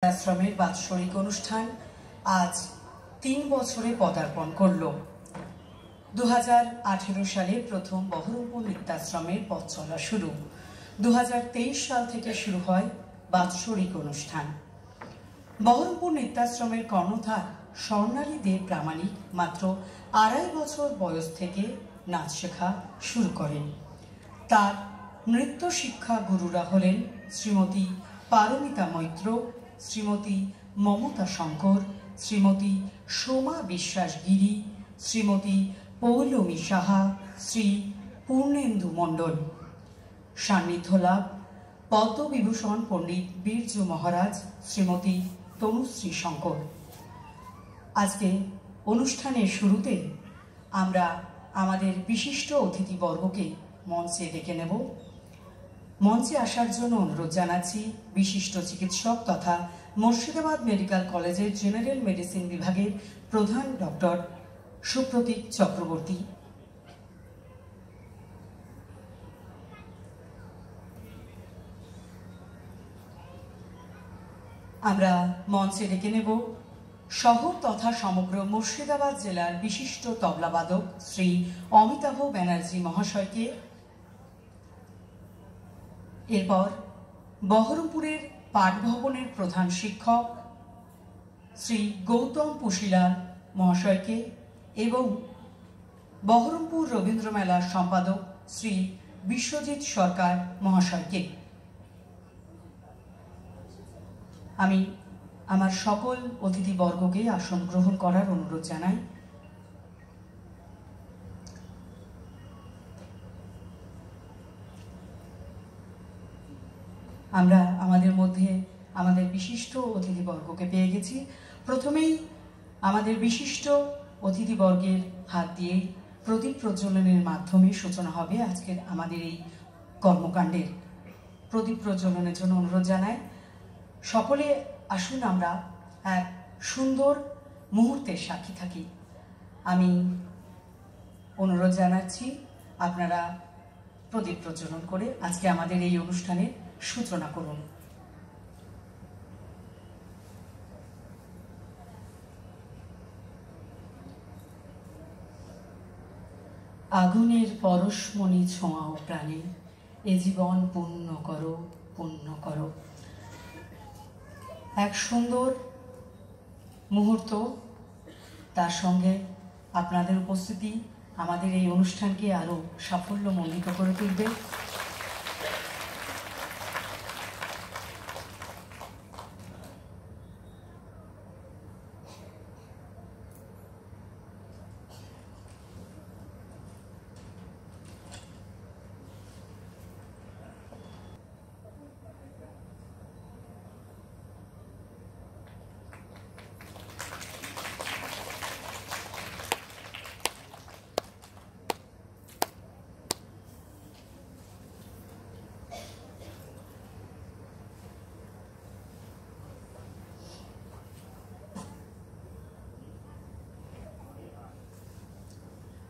নৃত্যাশ্রমের বাৎসরিক অনুষ্ঠান আজ 3 বছরে পদার্পণ করল। 2018 সালে প্রথম বহরমপুর নৃত্যাশ্রমের পথ চলা শুরু। 2023 সাল থেকে শুরু হয় বাৎসরিক অনুষ্ঠান। বহরমপুর নৃত্যাশ্রমের কর্ণধার স্বর্ণালী দে প্রামাণিক মাত্র 2.5 বছর বয়স থেকে নাচ শেখা শুরু করেন। তার নৃত্য শিক্ষা গুরুরা হলেন শ্রীমতী পারমিতা মৈত্র, শ্রীমতী মমতা শঙ্কর, শ্রীমতী সোমা বিশ্বাস গিরি, শ্রীমতী পৌলমী সাহা, শ্রী পূর্ণেন্দু মণ্ডল। সান্নিধ্য লাভ পদ্মবিভূষণ পণ্ডিত বীরজ মহারাজ, শ্রীমতী তনুশ্রী শঙ্কর। আজকে অনুষ্ঠানের শুরুতে আমরা আমাদের বিশিষ্ট অতিথিবর্গকে মঞ্চে ডেকে নেব। মঞ্চে আসার জন্য অনুরোধ জানাচ্ছি বিশিষ্ট চিকিৎসক তথা মুর্শিদাবাদ মেডিকেল কলেজের জেনারেল মেডিসিন বিভাগের প্রধান ডক্টর সুপ্রতীক চক্রবর্তী। আমরা মঞ্চে ডেকে নেব শহর তথা সমগ্র মুর্শিদাবাদ জেলার বিশিষ্ট তবলাবাদক শ্রী অমিতাভ ব্যানার্জি মহাশয়কে। এরপর বহরমপুরের পাঠভবনের প্রধান শিক্ষক শ্রী গৌতম পুশিলাল মহাশয়কে এবং বহরমপুর রবীন্দ্র মেলার সম্পাদক শ্রী বিশ্বজিৎ সরকার মহাশয়কে। আমি আমার সকল অতিথিবর্গকে আসন গ্রহণ করার অনুরোধ জানাই। আমরা আমাদের মধ্যে আমাদের বিশিষ্ট অতিথিবর্গকে পেয়ে গেছি। প্রথমেই আমাদের বিশিষ্ট অতিথিবর্গের হাত দিয়ে প্রদীপ প্রজ্বলনের মাধ্যমে সূচনা হবে আজকের আমাদের এই কর্মকাণ্ডের। প্রদীপ প্রজ্বলনের জন্য অনুরোধ জানাই। সকলে আসুন আমরা এক সুন্দর মুহূর্তের সাক্ষী থাকি। আমি অনুরোধ জানাচ্ছি আপনারা প্রদীপ প্রজ্বলন করে আজকে আমাদের এই অনুষ্ঠানের সূচনা করুন। আগুনের পরশমণি ছোঁয়াও প্রাণে, এ জীবন পুণ্য করো, পুণ্য করো। এক সুন্দর মুহূর্ত, তার সঙ্গে আপনাদের উপস্থিতি আমাদের এই অনুষ্ঠানকে আরো সাফল্যমণ্ডিত করে তুলবে।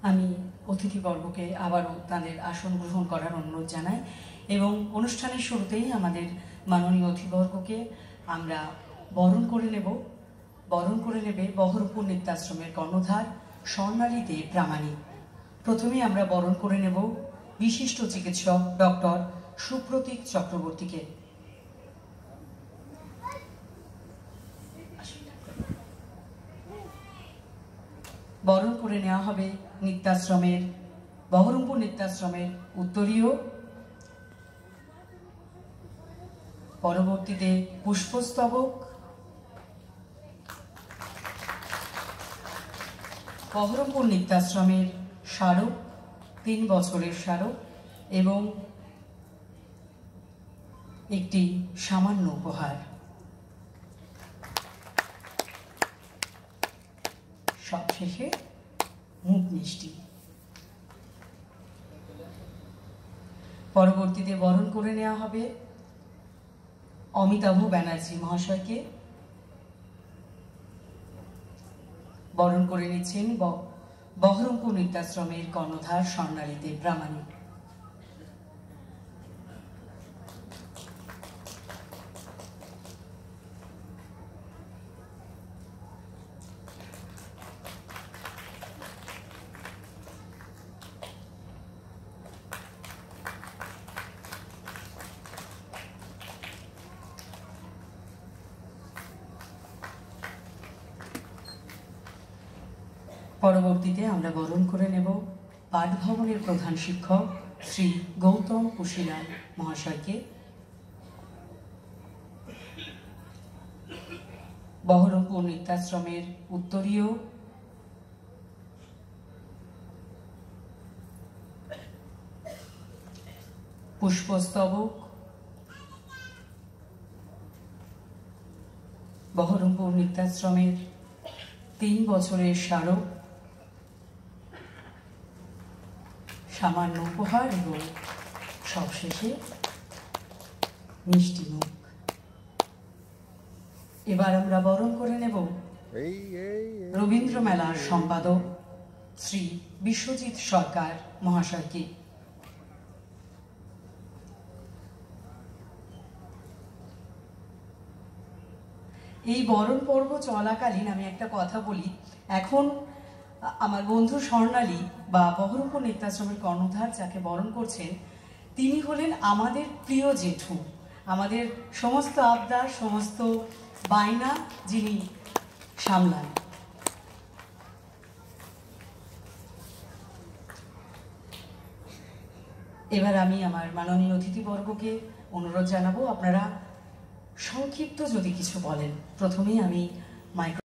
আমি অতিথিবর্গকে আবারও তাদের আসন গ্রহণ করার অনুরোধ জানাই এবং অনুষ্ঠানের শুরুতেই আমাদের মাননীয় অতিথিবর্গকে আমরা বরণ করে নেবে বহরমপুর নৃত্যাশ্রমের কর্ণধার স্বর্ণালী দে প্রামাণিক। প্রথমেই আমরা বরণ করে নেব বিশিষ্ট চিকিৎসক ডক্টর সুপ্রতীক চক্রবর্তীকে। বরণ করে নেওয়া হবে বহরমপুর নৃত্যাশ্রমের উত্তরীয়। পরবর্তীতে পুষ্পস্তবক, বহরমপুর নৃত্যাশ্রমের স্মারক, 3 বছরের স্মারক এবং একটি সামান্য উপহার। সবশেষে মুখ মিষ্টি। পরবর্তীতে বরণ করে নেওয়া হবে অমিতাভ ব্যানার্জি মহাশয়কে। বরণ করে নিচ্ছেন বহরমপুর নৃত্যাশ্রমের কর্ণধার স্বর্ণালী দে প্রামাণিক। পরবর্তীতে আমরা বরণ করে নেব পাঠ ভবনের প্রধান শিক্ষক শ্রী গৌতম কুশিলাল মহাশয়কে। বহরমপুর নৃত্যাশ্রমের উত্তরীয় পুষ্পস্তবক, বহরমপুর নৃত্যাশ্রমের 3 বছরের স্মারক, সামান্য উপহার এবং সবশেষে মিষ্টি মুখ। এবার আমরা বরণ করে নেব রবীন্দ্র মেলার সম্পাদক শ্রী বিশ্বজিৎ সরকার মহাশয়কে। এই বরণ পর্ব চলাকালীন আমি একটা কথা বলি। এখন আমার বন্ধু স্বর্ণালী বা বহরমপুর নৃত্যাশ্রমের কর্ণধার যাকে বরণ করছেন, তিনি হলেন আমাদের প্রিয় জেঠু। আমাদের সমস্ত আবদার, সমস্ত বায়না যিনি সামলান। এবার আমি আমার মাননীয় অতিথিবর্গকে অনুরোধ জানাবো, আপনারা সংক্ষিপ্ত যদি কিছু বলেন। প্রথমেই আমি মাইক্রো